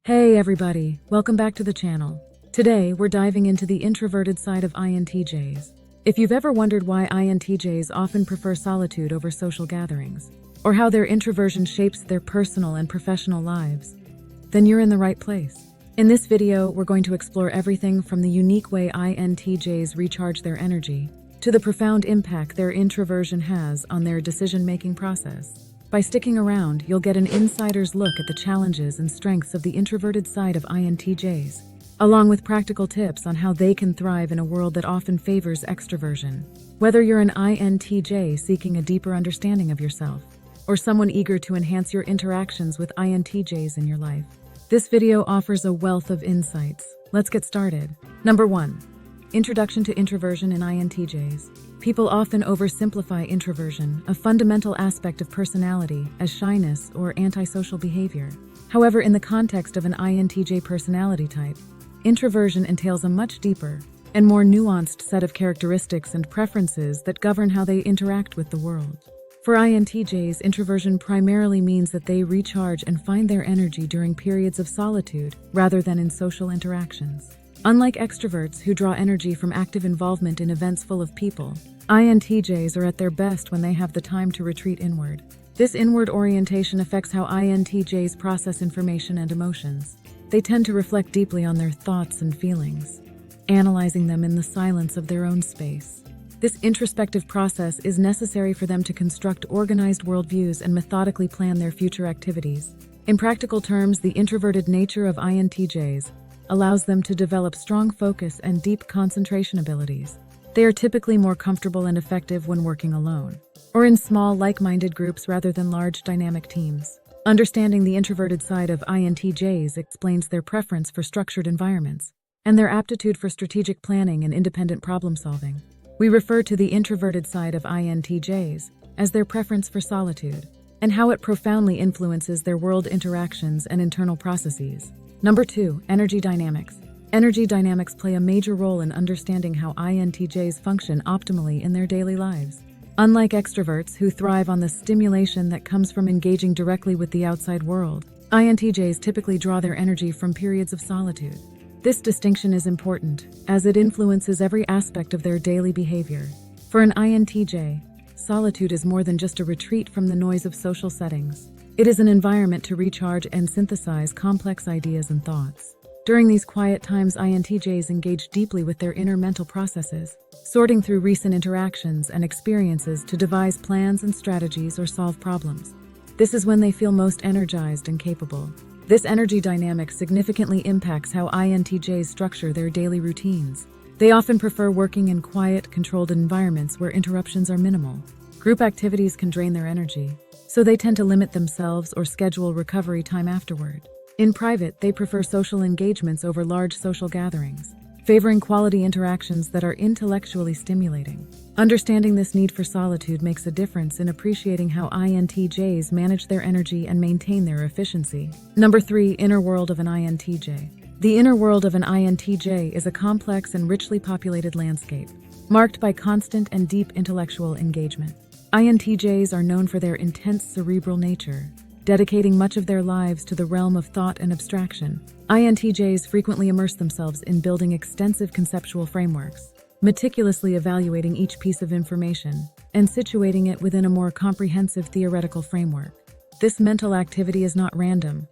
Hey everybody, welcome back to the channel. Today, we're diving into the introverted side of INTJs. If you've ever wondered why INTJs often prefer solitude over social gatherings, or how their introversion shapes their personal and professional lives, then you're in the right place. In this video, we're going to explore everything from the unique way INTJs recharge their energy, to the profound impact their introversion has on their decision-making process. By sticking around, you'll get an insider's look at the challenges and strengths of the introverted side of INTJs, along with practical tips on how they can thrive in a world that often favors extroversion. Whether you're an INTJ seeking a deeper understanding of yourself, or someone eager to enhance your interactions with INTJs in your life, this video offers a wealth of insights. Let's get started. Number 1. Introduction to introversion in INTJs. People often oversimplify introversion, a fundamental aspect of personality, as shyness or antisocial behavior. However, in the context of an INTJ personality type, introversion entails a much deeper and more nuanced set of characteristics and preferences that govern how they interact with the world. For INTJs, introversion primarily means that they recharge and find their energy during periods of solitude rather than in social interactions. Unlike extroverts who draw energy from active involvement in events full of people, INTJs are at their best when they have the time to retreat inward. This inward orientation affects how INTJs process information and emotions. They tend to reflect deeply on their thoughts and feelings, analyzing them in the silence of their own space. This introspective process is necessary for them to construct organized worldviews and methodically plan their future activities. In practical terms, the introverted nature of INTJs allows them to develop strong focus and deep concentration abilities. They are typically more comfortable and effective when working alone, or in small, like-minded groups rather than large, dynamic teams. Understanding the introverted side of INTJs explains their preference for structured environments and their aptitude for strategic planning and independent problem-solving. We refer to the introverted side of INTJs as their preference for solitude and how it profoundly influences their world interactions and internal processes. Number 2. Energy dynamics. Energy dynamics play a major role in understanding how INTJs function optimally in their daily lives. Unlike extroverts who thrive on the stimulation that comes from engaging directly with the outside world, INTJs typically draw their energy from periods of solitude. This distinction is important, as it influences every aspect of their daily behavior. For an INTJ, solitude is more than just a retreat from the noise of social settings. It is an environment to recharge and synthesize complex ideas and thoughts. During these quiet times, INTJs engage deeply with their inner mental processes, sorting through recent interactions and experiences to devise plans and strategies or solve problems. This is when they feel most energized and capable. This energy dynamic significantly impacts how INTJs structure their daily routines. They often prefer working in quiet, controlled environments where interruptions are minimal. Group activities can drain their energy, so they tend to limit themselves or schedule recovery time afterward. In private, they prefer social engagements over large social gatherings, favoring quality interactions that are intellectually stimulating. Understanding this need for solitude makes a difference in appreciating how INTJs manage their energy and maintain their efficiency. Number 3. Inner world of an INTJ. The inner world of an INTJ is a complex and richly populated landscape, marked by constant and deep intellectual engagement. INTJs are known for their intense cerebral nature, dedicating much of their lives to the realm of thought and abstraction. INTJs frequently immerse themselves in building extensive conceptual frameworks, meticulously evaluating each piece of information and situating it within a more comprehensive theoretical framework. This mental activity is not random.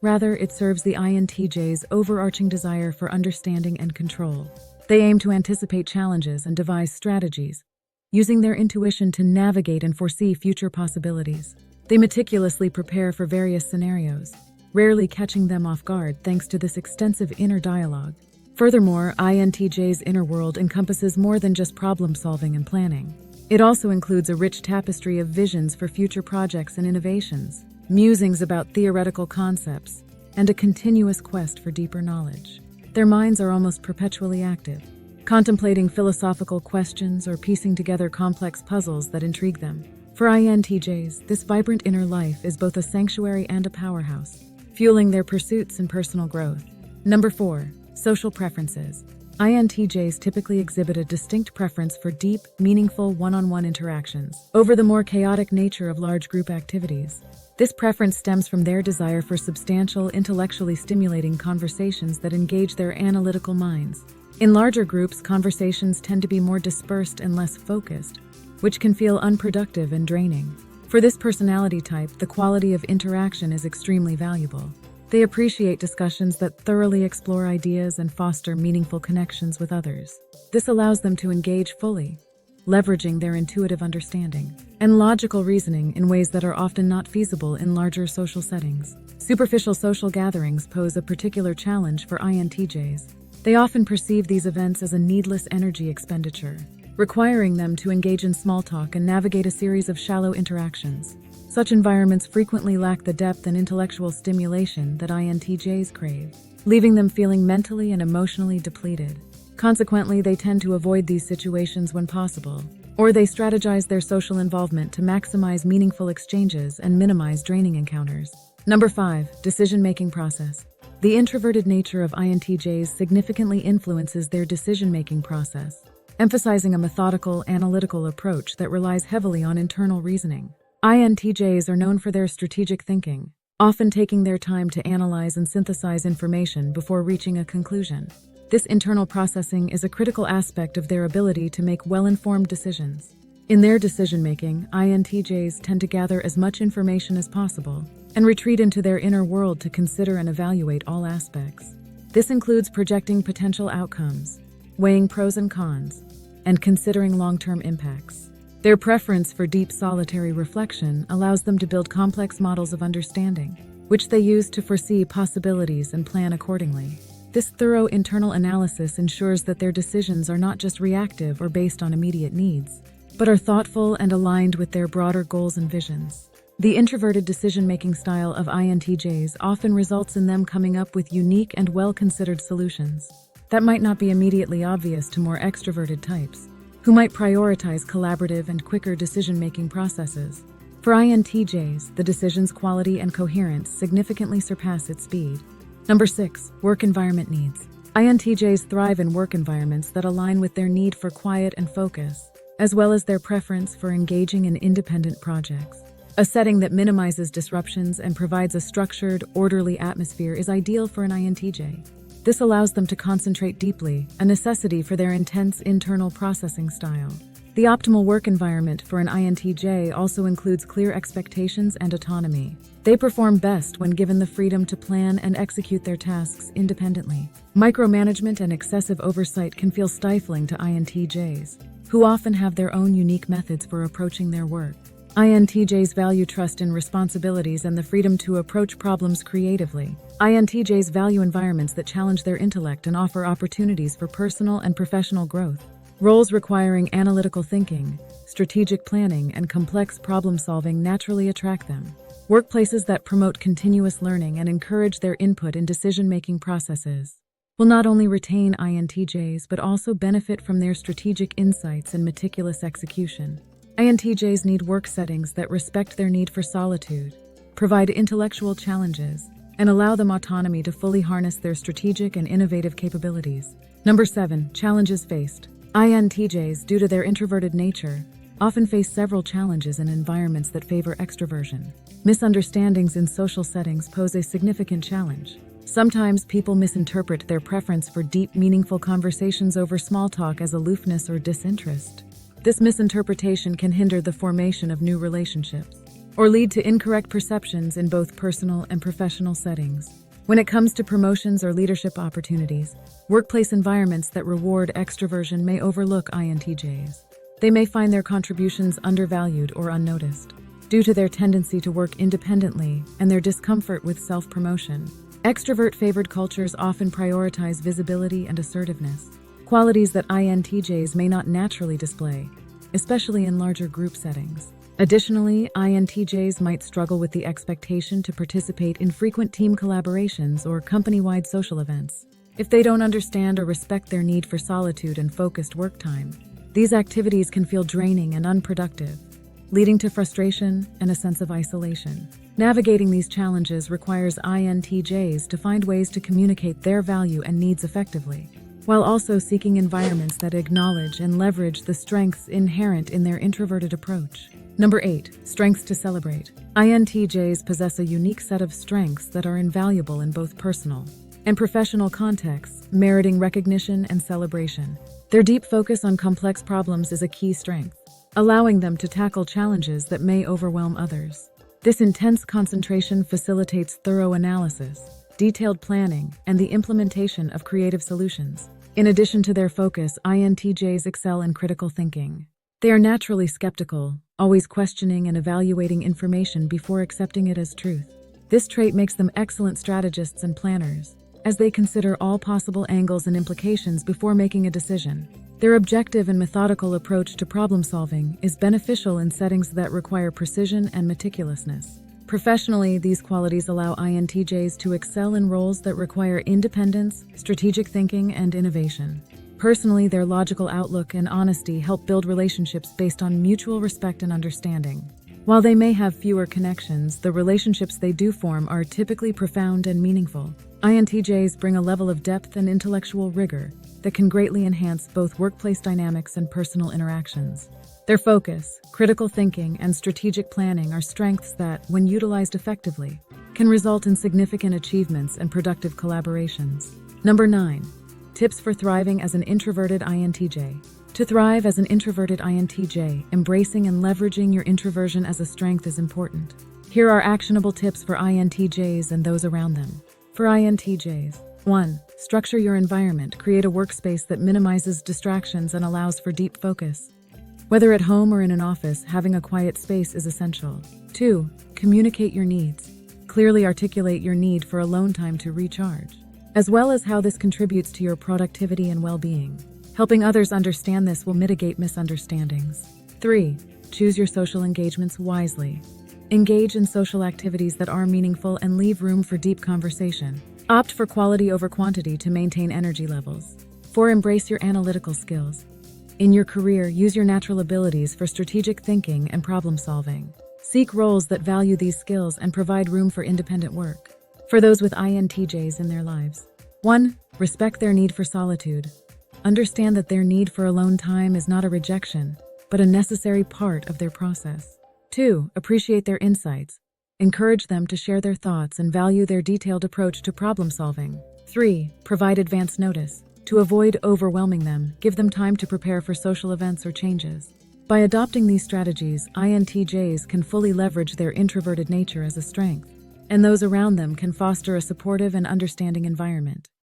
Rather, it serves the INTJ's overarching desire for understanding and control. They aim to anticipate challenges and devise strategies, using their intuition to navigate and foresee future possibilities. They meticulously prepare for various scenarios, rarely catching them off guard thanks to this extensive inner dialogue. Furthermore, INTJ's inner world encompasses more than just problem-solving and planning. It also includes a rich tapestry of visions for future projects and innovations, musings about theoretical concepts, and a continuous quest for deeper knowledge. Their minds are almost perpetually active, contemplating philosophical questions or piecing together complex puzzles that intrigue them. For INTJs, this vibrant inner life is both a sanctuary and a powerhouse, fueling their pursuits and personal growth. Number 4. Social preferences. INTJs typically exhibit a distinct preference for deep, meaningful one-on-one interactions over the more chaotic nature of large group activities. This preference stems from their desire for substantial, intellectually stimulating conversations that engage their analytical minds. In larger groups, conversations tend to be more dispersed and less focused, which can feel unproductive and draining. For this personality type, the quality of interaction is extremely valuable. They appreciate discussions that thoroughly explore ideas and foster meaningful connections with others. This allows them to engage fully, leveraging their intuitive understanding and logical reasoning in ways that are often not feasible in larger social settings. Superficial social gatherings pose a particular challenge for INTJs. They often perceive these events as a needless energy expenditure, requiring them to engage in small talk and navigate a series of shallow interactions. Such environments frequently lack the depth and intellectual stimulation that INTJs crave, leaving them feeling mentally and emotionally depleted. Consequently, they tend to avoid these situations when possible, or they strategize their social involvement to maximize meaningful exchanges and minimize draining encounters. Number 5. Decision-making process. The introverted nature of INTJs significantly influences their decision-making process, emphasizing a methodical, analytical approach that relies heavily on internal reasoning. INTJs are known for their strategic thinking, often taking their time to analyze and synthesize information before reaching a conclusion. This internal processing is a critical aspect of their ability to make well-informed decisions. In their decision-making, INTJs tend to gather as much information as possible and retreat into their inner world to consider and evaluate all aspects. This includes projecting potential outcomes, weighing pros and cons, and considering long-term impacts. Their preference for deep solitary reflection allows them to build complex models of understanding, which they use to foresee possibilities and plan accordingly. This thorough internal analysis ensures that their decisions are not just reactive or based on immediate needs, but are thoughtful and aligned with their broader goals and visions. The introverted decision-making style of INTJs often results in them coming up with unique and well-considered solutions that might not be immediately obvious to more extroverted types, who might prioritize collaborative and quicker decision-making processes. For INTJs, the decision's quality and coherence significantly surpass its speed. Number 6. Work environment needs. INTJs thrive in work environments that align with their need for quiet and focus, as well as their preference for engaging in independent projects. A setting that minimizes disruptions and provides a structured, orderly atmosphere is ideal for an INTJ. This allows them to concentrate deeply, a necessity for their intense internal processing style. The optimal work environment for an INTJ also includes clear expectations and autonomy. They perform best when given the freedom to plan and execute their tasks independently. Micromanagement and excessive oversight can feel stifling to INTJs, who often have their own unique methods for approaching their work. INTJs value trust in responsibilities and the freedom to approach problems creatively. INTJs value environments that challenge their intellect and offer opportunities for personal and professional growth. Roles requiring analytical thinking, strategic planning, and complex problem-solving naturally attract them. Workplaces that promote continuous learning and encourage their input in decision-making processes will not only retain INTJs but also benefit from their strategic insights and meticulous execution. INTJs need work settings that respect their need for solitude, provide intellectual challenges, and allow them autonomy to fully harness their strategic and innovative capabilities. Number 7. Challenges faced. INTJs, due to their introverted nature, often face several challenges in environments that favor extroversion. Misunderstandings in social settings pose a significant challenge. Sometimes people misinterpret their preference for deep, meaningful conversations over small talk as aloofness or disinterest. This misinterpretation can hinder the formation of new relationships, or lead to incorrect perceptions in both personal and professional settings. When it comes to promotions or leadership opportunities, workplace environments that reward extroversion may overlook INTJs. They may find their contributions undervalued or unnoticed, due to their tendency to work independently and their discomfort with self-promotion. Extrovert-favored cultures often prioritize visibility and assertiveness, qualities that INTJs may not naturally display, especially in larger group settings. Additionally, INTJs might struggle with the expectation to participate in frequent team collaborations or company-wide social events. If they don't understand or respect their need for solitude and focused work time, these activities can feel draining and unproductive, leading to frustration and a sense of isolation. Navigating these challenges requires INTJs to find ways to communicate their value and needs effectively, while also seeking environments that acknowledge and leverage the strengths inherent in their introverted approach. Number 8. Strengths to celebrate. INTJs possess a unique set of strengths that are invaluable in both personal and professional contexts, meriting recognition and celebration. Their deep focus on complex problems is a key strength, allowing them to tackle challenges that may overwhelm others. This intense concentration facilitates thorough analysis, detailed planning, and the implementation of creative solutions. In addition to their focus, INTJs excel in critical thinking. They are naturally skeptical, always questioning and evaluating information before accepting it as truth. This trait makes them excellent strategists and planners, as they consider all possible angles and implications before making a decision. Their objective and methodical approach to problem solving is beneficial in settings that require precision and meticulousness. Professionally, these qualities allow INTJs to excel in roles that require independence, strategic thinking, and innovation. Personally, their logical outlook and honesty help build relationships based on mutual respect and understanding. While they may have fewer connections, the relationships they do form are typically profound and meaningful. INTJs bring a level of depth and intellectual rigor that can greatly enhance both workplace dynamics and personal interactions. Their focus, critical thinking, and strategic planning are strengths that, when utilized effectively, can result in significant achievements and productive collaborations. Number 9. Tips for thriving as an introverted INTJ. To thrive as an introverted INTJ, embracing and leveraging your introversion as a strength is important. Here are actionable tips for INTJs and those around them. For INTJs, 1. Structure your environment. Create a workspace that minimizes distractions and allows for deep focus. Whether at home or in an office, having a quiet space is essential. 2. Communicate your needs. Clearly articulate your need for alone time to recharge, as well as how this contributes to your productivity and well-being. Helping others understand this will mitigate misunderstandings. 3. Choose your social engagements wisely. Engage in social activities that are meaningful and leave room for deep conversation. Opt for quality over quantity to maintain energy levels. 4. Embrace your analytical skills. In your career, use your natural abilities for strategic thinking and problem solving. Seek roles that value these skills and provide room for independent work. For those with INTJs in their lives, 1. Respect their need for solitude. Understand that their need for alone time is not a rejection, but a necessary part of their process. 2. Appreciate their insights. Encourage them to share their thoughts and value their detailed approach to problem solving. 3. Provide advance notice. To avoid overwhelming them, give them time to prepare for social events or changes. By adopting these strategies, INTJs can fully leverage their introverted nature as a strength, and those around them can foster a supportive and understanding environment.